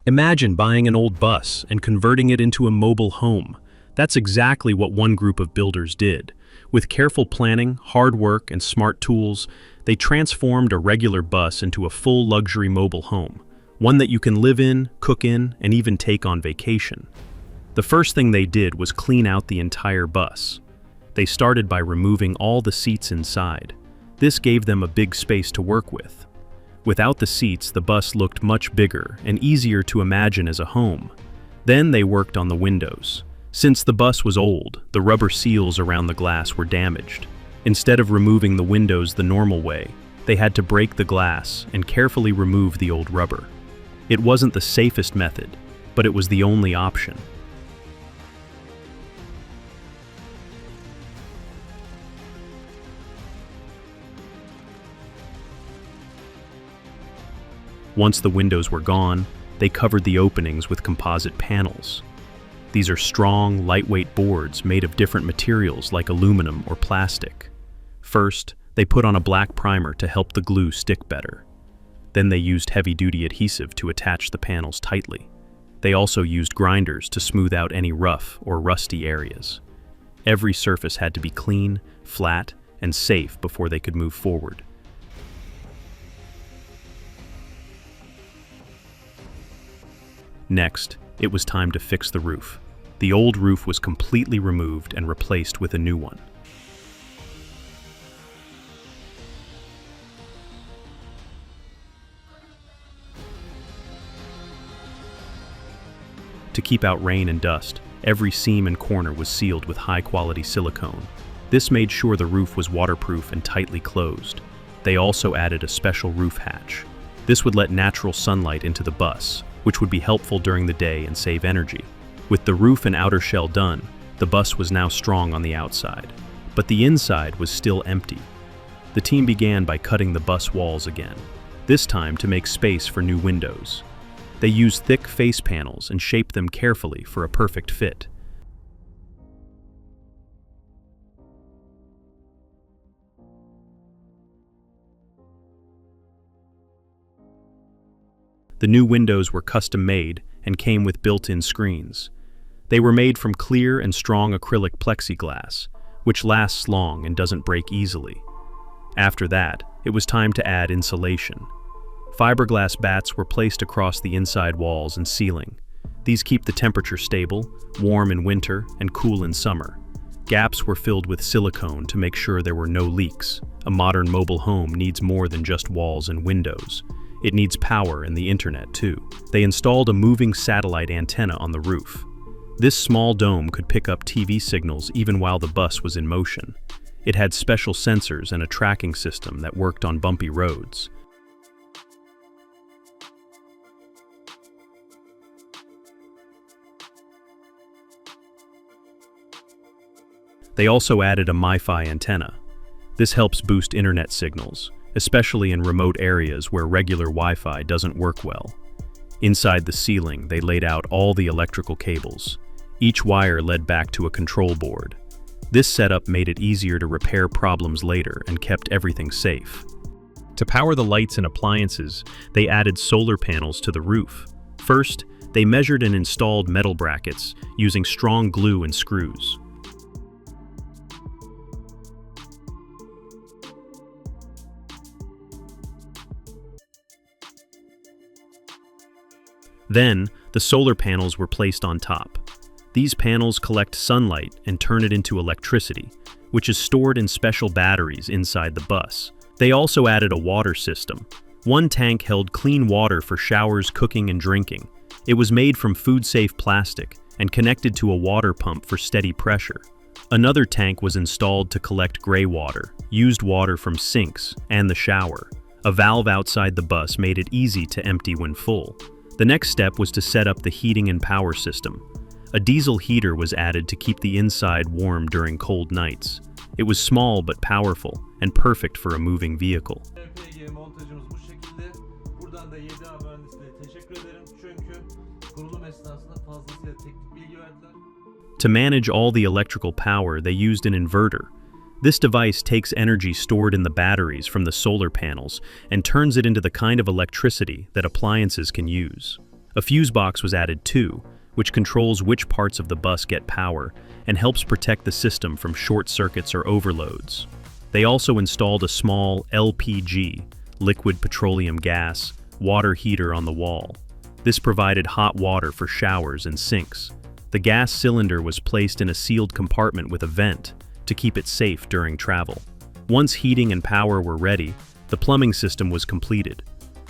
Imagine buying an old bus and converting it into a mobile home. That's exactly what one group of builders did. With careful planning, hard work, and smart tools, they transformed a regular bus into a full luxury mobile home, one that you can live in, cook in, and even take on vacation. The first thing they did was clean out the entire bus. They started by removing all the seats inside. This gave them a big space to work with. Without the seats, the bus looked much bigger and easier to imagine as a home. Then they worked on the windows. Since the bus was old, the rubber seals around the glass were damaged. Instead of removing the windows the normal way, they had to break the glass and carefully remove the old rubber. It wasn't the safest method, but it was the only option. Once the windows were gone, they covered the openings with composite panels. These are strong, lightweight boards made of different materials like aluminum or plastic. First, they put on a black primer to help the glue stick better. Then they used heavy-duty adhesive to attach the panels tightly. They also used grinders to smooth out any rough or rusty areas. Every surface had to be clean, flat, and safe before they could move forward. Next, it was time to fix the roof. The old roof was completely removed and replaced with a new one. To keep out rain and dust, every seam and corner was sealed with high-quality silicone. This made sure the roof was waterproof and tightly closed. They also added a special roof hatch. This would let natural sunlight into the bus, which would be helpful during the day and save energy. With the roof and outer shell done, the bus was now strong on the outside, but the inside was still empty. The team began by cutting the bus walls again, this time to make space for new windows. They used thick face panels and shaped them carefully for a perfect fit. The new windows were custom-made and came with built-in screens. They were made from clear and strong acrylic plexiglass, which lasts long and doesn't break easily. After that, it was time to add insulation. Fiberglass bats were placed across the inside walls and ceiling. These keep the temperature stable, warm in winter and cool in summer. Gaps were filled with silicone to make sure there were no leaks. A modern mobile home needs more than just walls and windows. It needs power and the internet too. They installed a moving satellite antenna on the roof. This small dome could pick up TV signals even while the bus was in motion. It had special sensors and a tracking system that worked on bumpy roads. They also added a MiFi antenna. This helps boost internet signals, especially in remote areas where regular Wi-Fi doesn't work well. Inside the ceiling, they laid out all the electrical cables. Each wire led back to a control board. This setup made it easier to repair problems later and kept everything safe. To power the lights and appliances, they added solar panels to the roof. First, they measured and installed metal brackets using strong glue and screws. Then, the solar panels were placed on top. These panels collect sunlight and turn it into electricity, which is stored in special batteries inside the bus. They also added a water system. One tank held clean water for showers, cooking, and drinking. It was made from food-safe plastic and connected to a water pump for steady pressure. Another tank was installed to collect gray water, used water from sinks, and the shower. A valve outside the bus made it easy to empty when full. The next step was to set up the heating and power system. A diesel heater was added to keep the inside warm during cold nights. It was small but powerful and perfect for a moving vehicle. To manage all the electrical power, they used an inverter. This device takes energy stored in the batteries from the solar panels and turns it into the kind of electricity that appliances can use. A fuse box was added too, which controls which parts of the bus get power and helps protect the system from short circuits or overloads. They also installed a small LPG, liquid petroleum gas, water heater on the wall. This provided hot water for showers and sinks. The gas cylinder was placed in a sealed compartment with a vent to keep it safe during travel. Once heating and power were ready, the plumbing system was completed.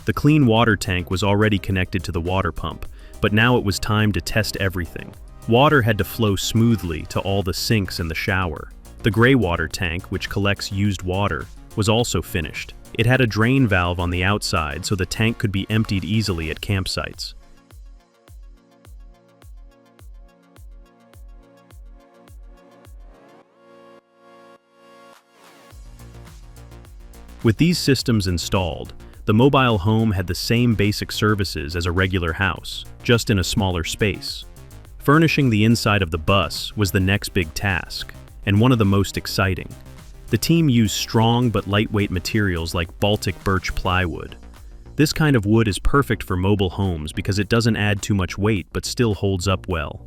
The clean water tank was already connected to the water pump, but now it was time to test everything. Water had to flow smoothly to all the sinks in the shower. The gray water tank, which collects used water, was also finished. It had a drain valve on the outside so the tank could be emptied easily at campsites. With these systems installed, the mobile home had the same basic services as a regular house, just in a smaller space. Furnishing the inside of the bus was the next big task, and one of the most exciting. The team used strong but lightweight materials like Baltic birch plywood. This kind of wood is perfect for mobile homes because it doesn't add too much weight but still holds up well.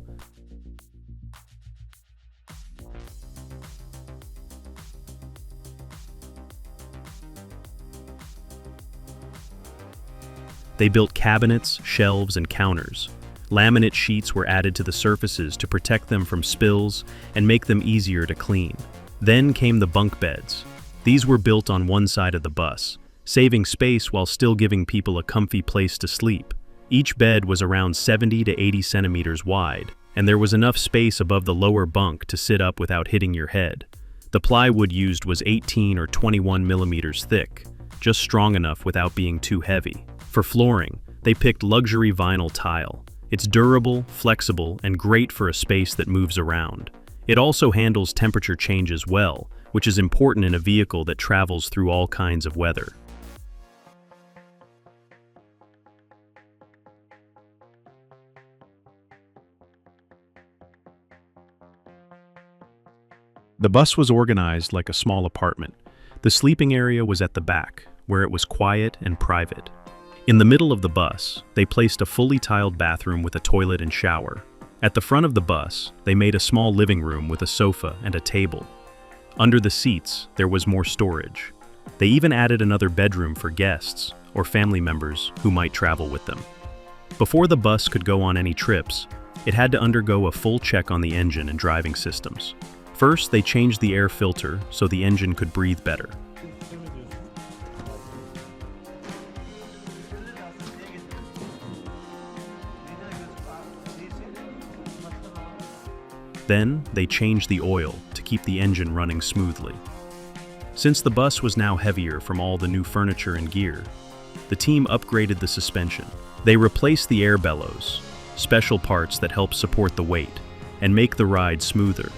They built cabinets, shelves, and counters. Laminate sheets were added to the surfaces to protect them from spills and make them easier to clean. Then came the bunk beds. These were built on one side of the bus, saving space while still giving people a comfy place to sleep. Each bed was around 70 to 80 centimeters wide, and there was enough space above the lower bunk to sit up without hitting your head. The plywood used was 18 or 21 millimeters thick, just strong enough without being too heavy. For flooring, they picked luxury vinyl tile. It's durable, flexible, and great for a space that moves around. It also handles temperature changes well, which is important in a vehicle that travels through all kinds of weather. The bus was organized like a small apartment. The sleeping area was at the back, where it was quiet and private. In the middle of the bus, they placed a fully tiled bathroom with a toilet and shower. At the front of the bus, they made a small living room with a sofa and a table. Under the seats, there was more storage. They even added another bedroom for guests or family members who might travel with them. Before the bus could go on any trips, it had to undergo a full check on the engine and driving systems. First, they changed the air filter so the engine could breathe better. Then, they changed the oil to keep the engine running smoothly. Since the bus was now heavier from all the new furniture and gear, the team upgraded the suspension. They replaced the air bellows, special parts that help support the weight and make the ride smoother.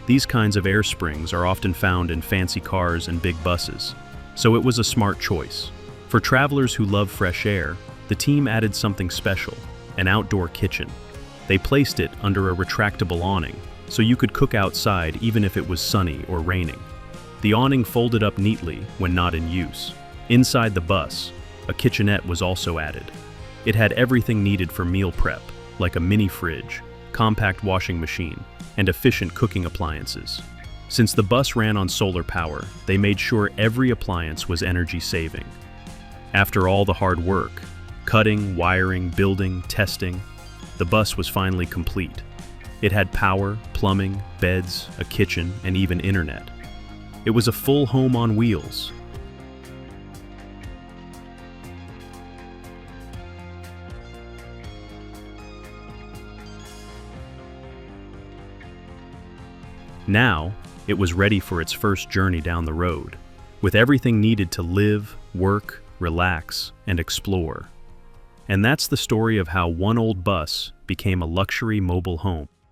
These kinds of air springs are often found in fancy cars and big buses, so it was a smart choice. For travelers who love fresh air, the team added something special, an outdoor kitchen. They placed it under a retractable awning, so you could cook outside even if it was sunny or raining. The awning folded up neatly when not in use. Inside the bus, a kitchenette was also added. It had everything needed for meal prep, like a mini fridge, compact washing machine, and efficient cooking appliances. Since the bus ran on solar power, they made sure every appliance was energy-saving. After all the hard work, cutting, wiring, building, testing, the bus was finally complete. It had power, plumbing, beds, a kitchen, and even internet. It was a full home on wheels. Now, it was ready for its first journey down the road, with everything needed to live, work, relax, and explore. And that's the story of how one old bus became a luxury mobile home.